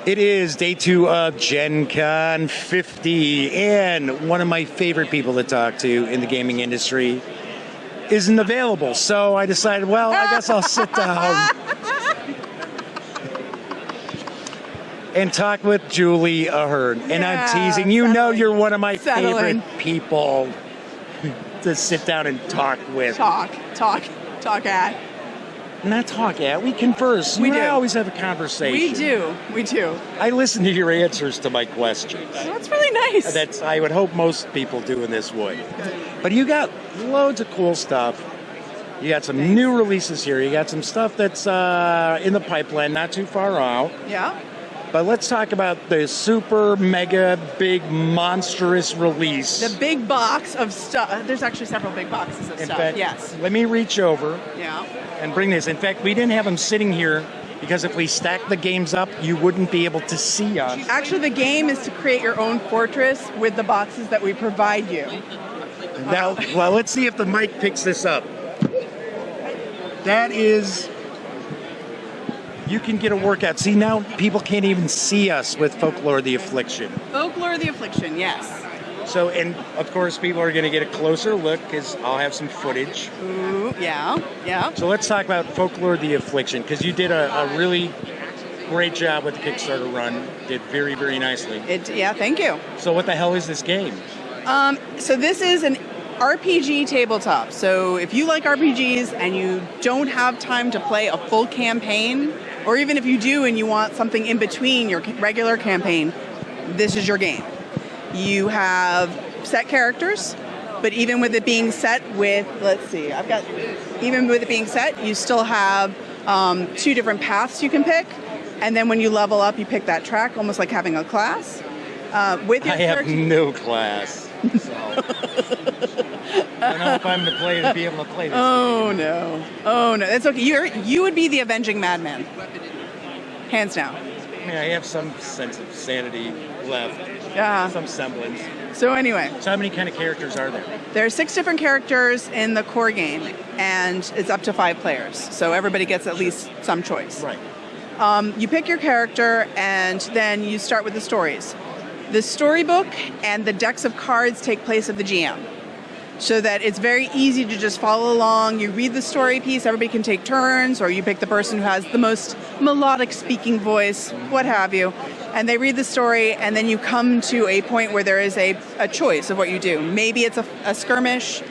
It is day 2 of Gen Con 50, and one of my favorite people to talk to in the gaming industry isn't available. So I decided, well, I guess I'll sit down and talk with Julie Ahern. And I'm teasing. You know you're one of my favorite people to sit down and talk with. Talk at. Not talk at, we converse. We do. always have a conversation. We do. I listen to your answers to my questions. That's really nice. I would hope most people doing this would. But you got loads of cool stuff. You got some new releases here. You got some stuff that's in the pipeline, not too far out. Yeah. But let's talk about the super, mega, big, monstrous release. The big box of stuff. There's actually several big boxes of stuff. Fact, yes. Let me reach over. Yeah. And bring this. In fact, we didn't have them sitting here because if we stacked the games up, you wouldn't be able to see us. Actually, the game is to create your own fortress with the boxes that we provide you. Now, well, let's see if the mic picks this up. That is... You can get a workout. See, now people can't even see us with Folklore the Affliction. Folklore the Affliction, yes. So, and of course, people are going to get a closer look because I'll have some footage. Ooh, yeah. So let's talk about Folklore the Affliction, because you did a really great job with the Kickstarter run. Did very, very nicely. Yeah, thank you. So what the hell is this game? So this is an RPG tabletop. So if you like RPGs and you don't have time to play a full campaign, or even if you do and you want something in between your regular campaign, this is your game. You have set characters, but even with it being set with, even with it being set, you still have 2 different paths you can pick. And then when you level up, you pick that track, almost like having a class. With your I have no class. So. I don't know if I'm to be able to play this game. No. That's okay. You would be the avenging madman. Hands down. I mean, I have some sense of sanity left. Yeah. Some semblance. So anyway. So how many kind of characters are there? There are 6 different characters in the core game, and it's up to 5 players. So everybody gets at least some choice. Right. You pick your character, and then you start with the stories. The storybook and the decks of cards take place of the GM, so that it's very easy to just follow along. You read the story piece, everybody can take turns, or you pick the person who has the most melodic speaking voice, what have you, and they read the story, and then you come to a point where there is a choice of what you do. Maybe it's a skirmish,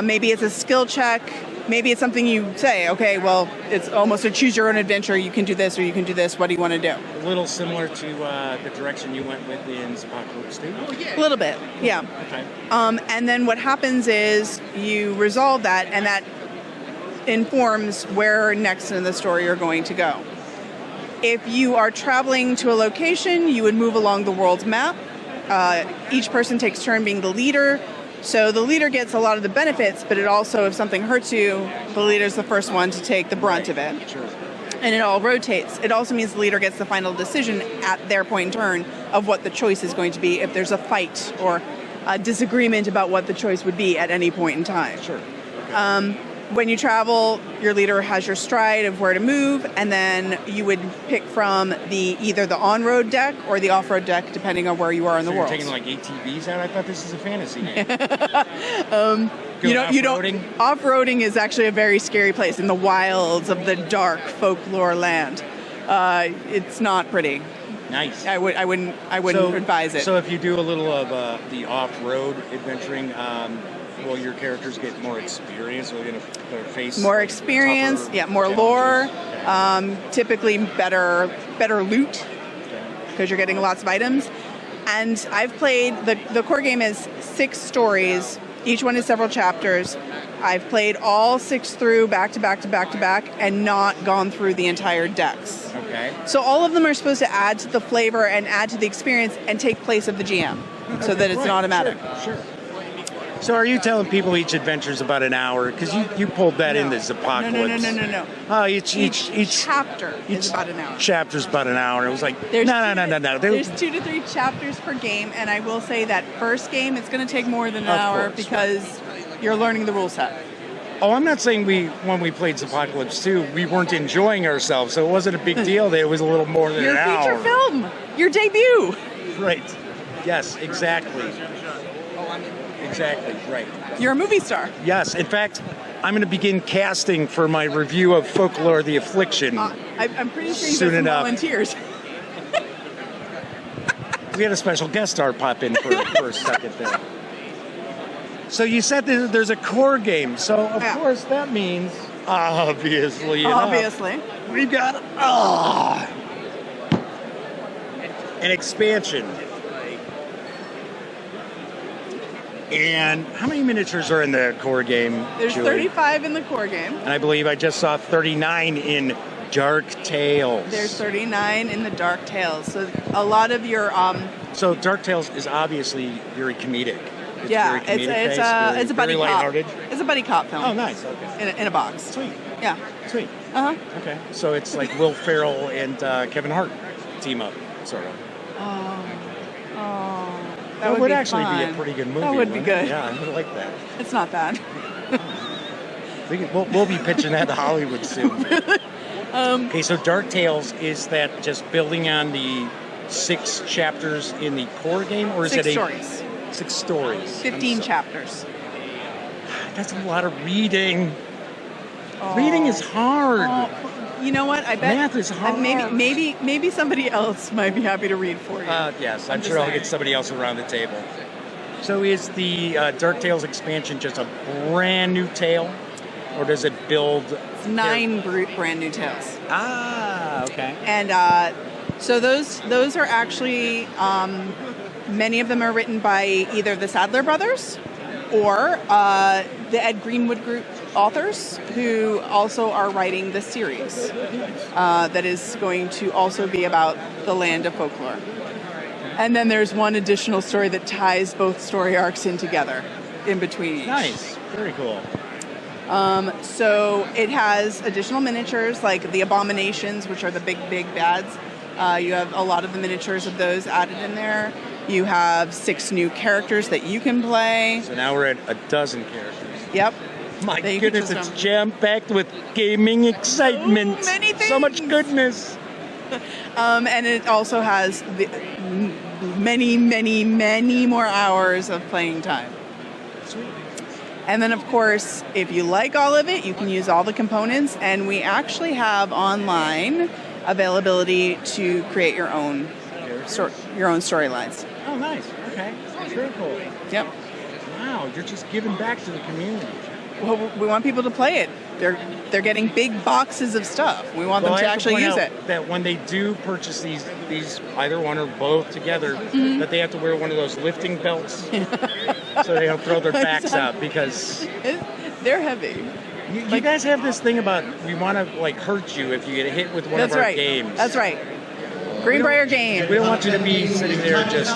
maybe it's a skill check, maybe it's something you say, okay, well, it's almost a choose your own adventure. You can do this or you can do this. What do you want to do? A little similar to the direction you went with in Apocalypse 2? A little bit, yeah. Okay. And then what happens is you resolve that, and that informs where next in the story you're going to go. If you are traveling to a location, you would move along the world's map. Each person takes turn being the leader. So the leader gets a lot of the benefits, but it also, if something hurts you, the leader's the first one to take the brunt of it. Sure. And it all rotates. It also means the leader gets the final decision at their point in turn of what the choice is going to be if there's a fight or a disagreement about what the choice would be at any point in time. Sure. Okay. When you travel, your leader has your stride of where to move, and then you would pick from either the on-road deck or the off-road deck, depending on where you are in the world. You're taking like ATVs out? I thought this is a fantasy game. You don't. Off-roading is actually a very scary place in the wilds of the dark folklore land. It's not pretty. Nice. I wouldn't advise it. So if you do a little of the off-road adventuring, will your characters get more experience? Are they going to face more experience? Yeah, more lore. Typically better loot because you're getting lots of items. And I've played the core game is 6 stories. Each one is several chapters. I've played all 6 through back to back to back to back and not gone through the entire decks. Okay. So all of them are supposed to add to the flavor and add to the experience and take place of the GM, so that it's an automatic. Sure. So are you telling people each adventure is about an hour? Because you pulled that in this Apocalypse. No. Oh, each chapter is about an hour. Chapter's about an hour. It was like, no. There's 2 to 3 chapters per game, and I will say that first game, it's going to take more than an hour because you're learning the rule set. Oh, I'm not saying when we played Apocalypse 2, we weren't enjoying ourselves, so it wasn't a big deal that it was a little more than Your an hour. feature film, your debut. Right. Yes, exactly. Exactly, right. You're a movie star. Yes, in fact, I'm going to begin casting for my review of Folklore, The Affliction. I'm pretty sure you Soon got some enough. volunteers. We had a special guest star pop in for a second there. So you said there's a core game, so of course that means, obviously enough, we've got an expansion. And how many miniatures are in the core game, There's Julie? 35 in the core game. And I believe I just saw 39 in Dark Tales. There's 39 in the Dark Tales. So a lot of your So Dark Tales is obviously very comedic. It's yeah, very it's a buddy cop. lighthearted. It's a buddy cop film. Oh, nice. Okay. In a box. Sweet. Yeah. Sweet. Uh-huh. Okay. So it's like Will Ferrell and Kevin Hart team up, sort of. That would be actually fun. be a pretty good movie. That would be wouldn't it? good. Yeah, I would like that. It's not bad. We'll be pitching that to Hollywood soon. Okay, so Dark Tales, is that just building on the 6 chapters in the core game, or is 6 it stories. 6 stories? 15 chapters. That's a lot of reading. Reading is hard. You know what? I bet Math is hard. Maybe somebody else might be happy to read for you. Yes, I'm sure I'll get somebody else around the table. So is the Dark Tales expansion just a brand new tale, or does it build? It's 9 brand new tales. Okay. And so those are actually many of them are written by either the Sadler brothers or the Ed Greenwood Group authors, who also are writing the series that is going to also be about the land of Folklore. And then there's one additional story that ties both story arcs in together in between each. Nice. Very cool. So it has additional miniatures like the Abominations, which are the big bads. You have a lot of the miniatures of those added in there. You have 6 new characters that you can play. So now we're at a dozen characters. Yep. My goodness, it's jam-packed with gaming excitement. So many things. So much goodness. And it also has many more hours of playing time. Sweet. And then, of course, if you like all of it, you can use all the components. And we actually have online availability to create your own storylines. Oh, nice. Okay. That's very cool. Yep. Wow, you're just giving back to the community. Well, we want people to play it. They're getting big boxes of stuff. We want them to actually use it. That when they do purchase these either one or both together, that they have to wear one of those lifting belts so they don't throw their backs out, because they're heavy. You guys have this thing about we want to hurt you if you get hit with one of our games. That's right. Greenbrier Games. We don't want you to be sitting there just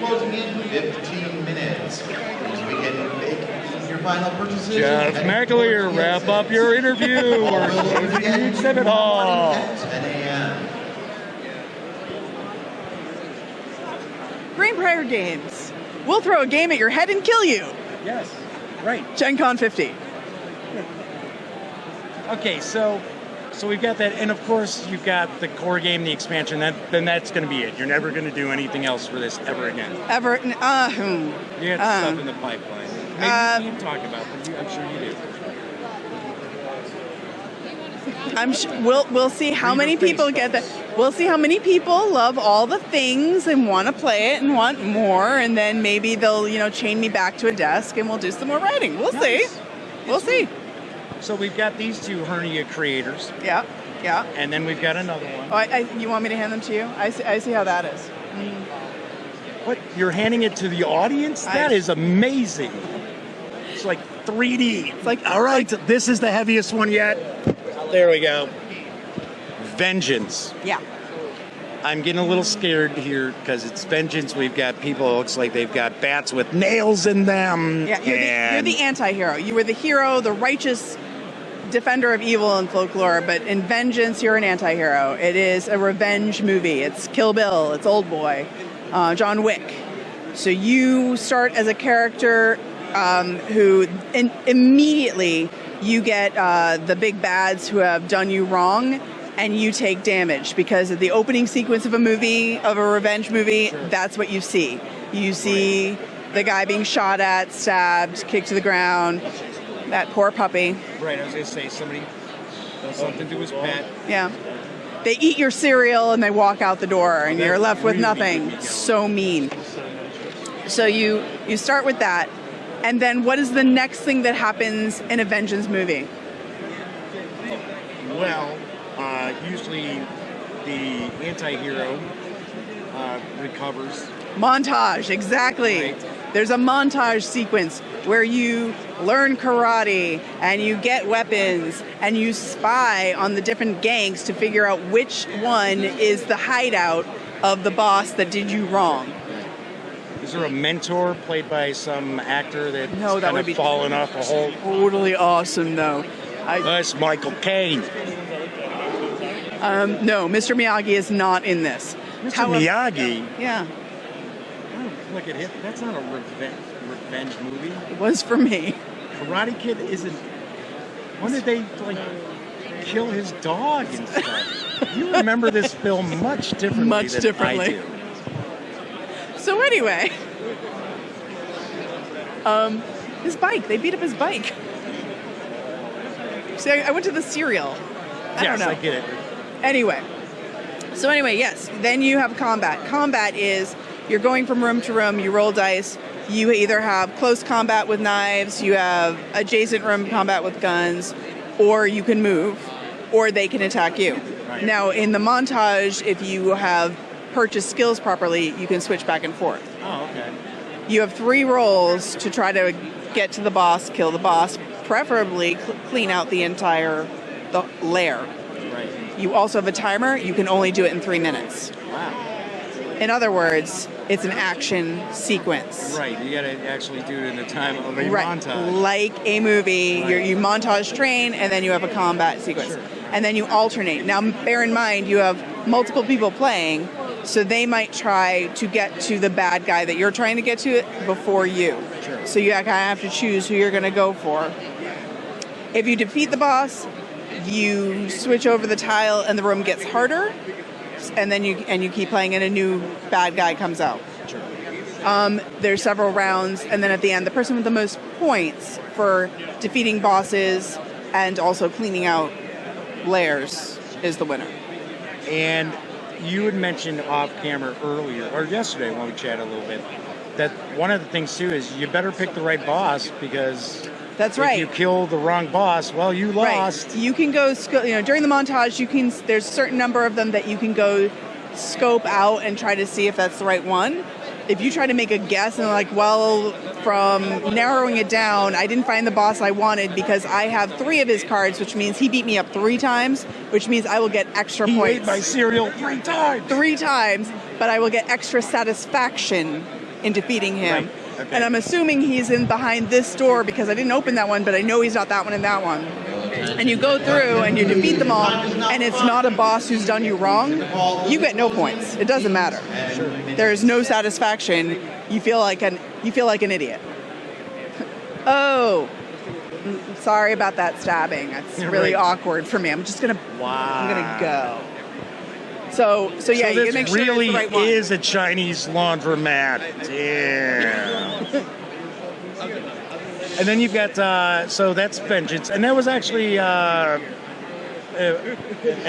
Closing in 15 minutes. Please begin making your final purchases. Jeff McAleer, wrap up your interview. We're closing the exhibit hall. 10 a.m. Greenbrier Games. We'll throw a game at your head and kill you. Yes, right. Gen Con 50. Okay, so we've got that, and of course you've got the core game, the expansion. Then that's going to be it. You're never going to do anything else for this ever again. You got stuff in the pipeline. Maybe you can talk about, but I'm sure you do. We'll see how many people get that. We'll see how many people love all the things and want to play it and want more, and then maybe they'll chain me back to a desk and we'll do some more writing. We'll see. We'll see. So we've got these 2 hernia creators. Yeah. And then we've got another one. Oh, you want me to hand them to you? I see how that is. What? You're handing it to the audience? That is amazing. It's like 3D. It's like, all right, this is the heaviest one yet. There we go. Vengeance. Yeah. I'm getting a little scared here because it's Vengeance. We've got people, it looks like they've got bats with nails in them. Yeah, you're the anti-hero. You were the hero, the righteous defender of evil in Folklore, but in Vengeance, you're an anti-hero. It is a revenge movie. It's Kill Bill, it's Old Boy, John Wick. So you start as a character who immediately you get the big bads who have done you wrong, and you take damage because at the opening sequence of a movie, of a revenge movie, that's what you see. You see the guy being shot at, stabbed, kicked to the ground. That poor puppy. Right, I was going to say somebody does something to his pet. Yeah. They eat your cereal and they walk out the door and you're left with nothing. So mean. So you start with that. And then what is the next thing that happens in a vengeance movie? Well, usually the anti-hero recovers. Montage, exactly. Right. There's a montage sequence where you learn karate and you get weapons and you spy on the different gangs to figure out which one is the hideout of the boss that did you wrong. Is there a mentor played by some actor that's No, that kind would of be fallen off a whole... totally awesome, though. That's Michael Caine. No, Mr. Miyagi is not in this. Mr. Miyagi? Yeah, Oh, look at him. That's not a revenge movie. it was for me. Karate Kid isn't... When did they, kill his dog and stuff? You remember this film much differently than I do. So anyway, his bike. They beat up his bike. See, I went to the cereal. I don't know. Yes, I get it. Anyway, yes. Then you have combat. Combat is you're going from room to room. You roll dice. You either have close combat with knives, you have adjacent room combat with guns, or you can move, or they can attack you. Right. Now, in the montage, if you have purchased skills properly, you can switch back and forth. Oh, okay. You have 3 rolls to try to get to the boss, kill the boss, preferably clean out the lair. Right. You also have a timer. You can only do it in 3 minutes. Wow. In other words, it's an action sequence. Right. You got to actually do it in the time of a montage. Like a movie. Right. You montage train, and then you have a combat sequence. Sure. And then you alternate. Now, bear in mind, you have multiple people playing, so they might try to get to the bad guy that you're trying to get to before you. Sure. So you kind of have to choose who you're going to go for. If you defeat the boss, you switch over the tile and the room gets harder, and then you keep playing and a new bad guy comes out. Sure. There's several rounds, and then at the end, the person with the most points for defeating bosses and also cleaning out lairs is the winner. And you had mentioned off camera earlier, or yesterday when we chatted a little bit, that one of the things too is you better pick the right boss, because That's right. if you kill the wrong boss, well, you lost. Right. You can go, during the montage, there's a certain number of them that you can go scope out and try to see if that's the right one. If you try to make a guess and from narrowing it down, I didn't find the boss I wanted because I have 3 of his cards, which means he beat me up 3 times, which means I will get extra He points. ate my cereal 3 times. 3 times, but I will get extra satisfaction in defeating him. Right. Okay. And I'm assuming he's in behind this door because I didn't open that one, but I know he's not that one and that one. And you go through and you defeat them all, and it's not a boss who's done you wrong, you get no points. It doesn't matter. Sure. There's no satisfaction. You feel like an idiot. Oh, sorry about that stabbing. That's really awkward for me. I'm gonna go. So yeah, you this make sure really it's the right one. is a Chinese laundromat. Yeah. And then you've got, so that's Vengeance. And that was actually an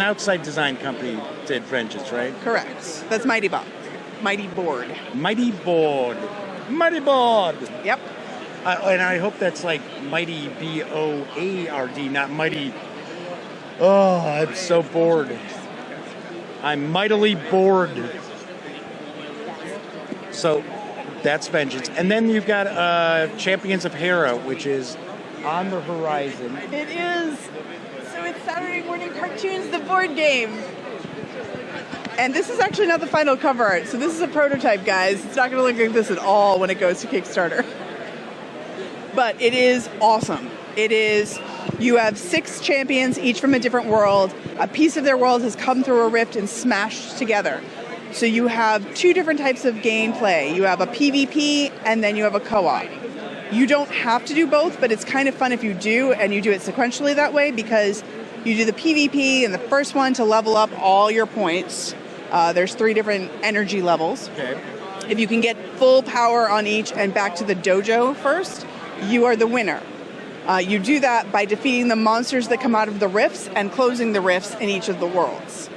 outside design company did Vengeance, right? Correct. That's Mighty Board. Mighty Board. Yep. And I hope that's like Mighty B-O-A-R-D, not Mighty. Oh, I'm so bored. I'm mightily bored. So that's Vengeance. And then you've got Champions of Hara, which is on the horizon. It is. So it's Saturday morning cartoons, the board game. And this is actually not the final cover art. So this is a prototype, guys. It's not going to look like this at all when it goes to Kickstarter. But it is awesome. It is, you have 6 champions, each from a different world. A piece of their world has come through a rift and smashed together. So you have 2 different types of gameplay. You have a PvP and then you have a co-op. You don't have to do both, but it's kind of fun if you do, and you do it sequentially that way, because you do the PvP and the first one to level up all your points. There's 3 different energy levels. Okay. If you can get full power on each and back to the dojo first, you are the winner. You do that by defeating the monsters that come out of the rifts and closing the rifts in each of the worlds.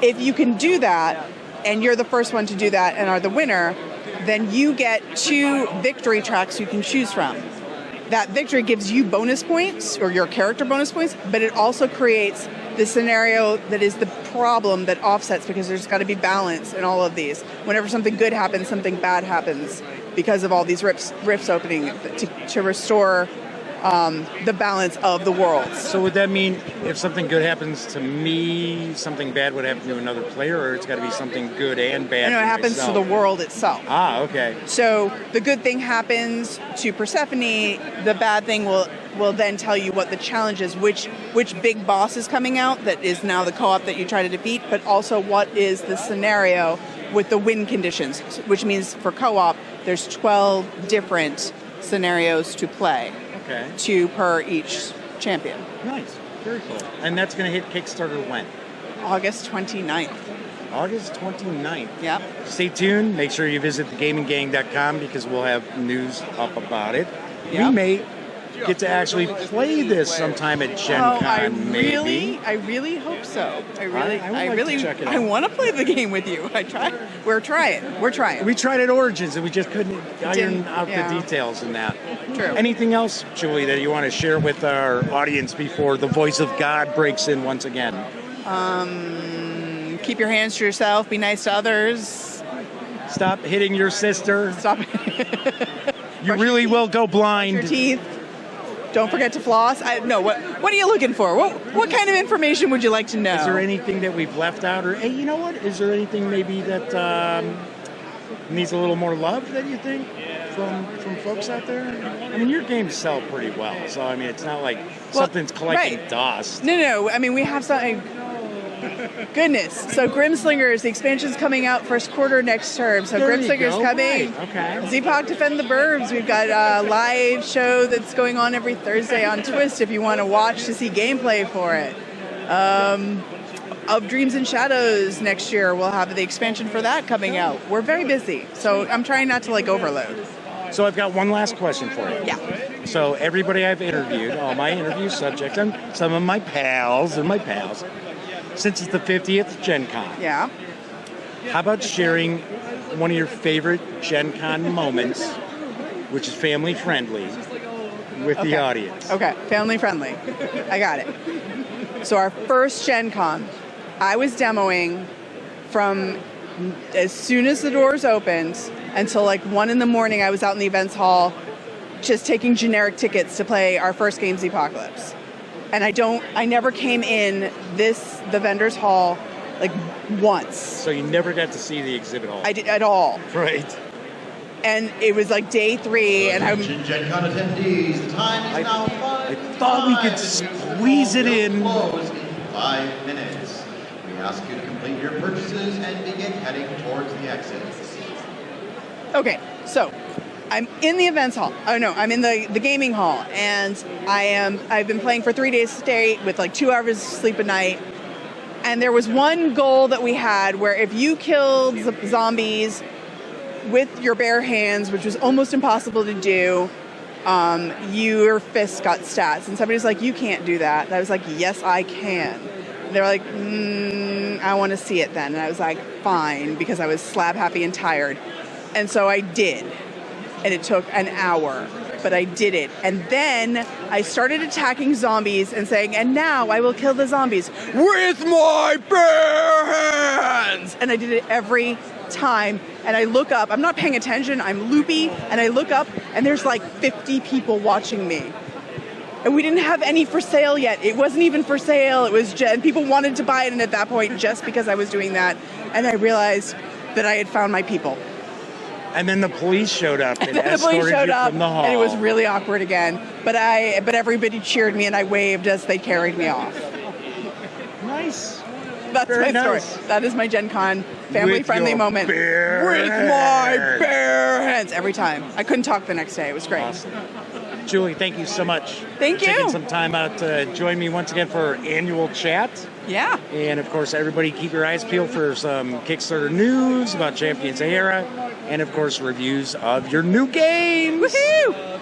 If you can do that, and you're the first one to do that and are the winner, then you get 2 victory tracks you can choose from. That victory gives you bonus points, or your character bonus points, but it also creates the scenario that is the problem that offsets, because there's got to be balance in all of these. Whenever something good happens, something bad happens because of all these rifts opening to restore the balance of the worlds. So would that mean if something good happens to me, something bad would happen to another player, or it's got to be something good and bad? No, it happens myself? to the world itself. Ah, okay. So the good thing happens to Persephone, the bad thing will then tell you what the challenge is, which big boss is coming out that is now the co-op that you try to defeat, but also what is the scenario with the win conditions, which means for co-op, there's 12 different scenarios to play. Okay. 2 per each champion. Nice. Very cool. And that's going to hit Kickstarter when? August 29th. August 29th. Yep. Stay tuned. Make sure you visit thegaminggang.com because we'll have news up about it. Yep. We may get to actually play this sometime at Gen Con, maybe. I really hope so. I would like to check it out. I want to play the game with you. We're trying. We tried at Origins and we just couldn't iron out yeah. the details in that. True. Anything else, Julie, that you want to share with our audience before the voice of God breaks in once again? Keep your hands to yourself. Be nice to others. Stop hitting your sister. Stop. You really will go blind. Your teeth. Don't forget to floss. What are you looking for? What kind of information would you like to know? Is there anything that we've left out? Or, hey, you know what? Is there anything maybe that needs a little more love that you think from folks out there? I mean, your games sell pretty well. So, I mean, it's not like something's collecting dust. No. I mean, we have something... Goodness. So Grimslingers, the expansion's coming out first quarter next term. So Grimslingers coming. Right. Okay. Z-Pog Defend the Burbs. We've got a live show that's going on every Thursday on Twist if you want to watch to see gameplay for it. Of Dreams and Shadows next year, we'll have the expansion for that coming out. We're very busy. So I'm trying not to overload. So I've got one last question for you. Yeah. So everybody I've interviewed, all my interview subjects, and some of my pals, since it's the 50th Gen Con. Yeah. How about sharing one of your favorite Gen Con moments, which is family friendly, with the audience? Okay, family friendly. I got it. So our first Gen Con, I was demoing from as soon as the doors opened until 1 in the morning. I was out in the events hall just taking generic tickets to play our first game, Apocalypse. And I never came in the vendor's hall once. So you never got to see the exhibit hall? I did at all. Right. And it was day 3, and I'm... Gen Con attendees, the time is now 5. I thought we could squeeze it in. Close in 5 minutes. We ask you to complete your purchases and begin heading towards the exits. Okay, so I'm in the events hall. Oh no, I'm in the gaming hall, and I've been playing for 3 days straight with 2 hours sleep a night. And there was one goal that we had where if you killed zombies with your bare hands, which was almost impossible to do, your fists got stats. And somebody's like, you can't do that. And I was like, yes, I can. And they're like, I want to see it then. And I was like, fine, because I was slab happy and tired. And so I did. And it took an hour, but I did it. And then I started attacking zombies and saying, and now I will kill the zombies with my bare hands. And I did it every time. And I look up, I'm not paying attention, I'm loopy, and I look up and there's 50 people watching me. And we didn't have any for sale yet. It wasn't even for sale. It was and people wanted to buy it. And at that point, just because I was doing that, and I realized that I had found my people. And then the police showed up and the escorted police showed you up, from the hall. and it was really awkward again. But everybody cheered me, and I waved as they carried me off. Nice. That's Very my nice. story. That is my Gen Con family-friendly your moment. bare With my hands. bare hands every time. I couldn't talk the next day. It was great. Awesome. Julie, thank you so much. Thank for you. taking some time out to join me once again for our annual chat. Yeah. And of course, everybody keep your eyes peeled for some Kickstarter news about Champions of Hara, and of course, reviews of your new games. Woohoo!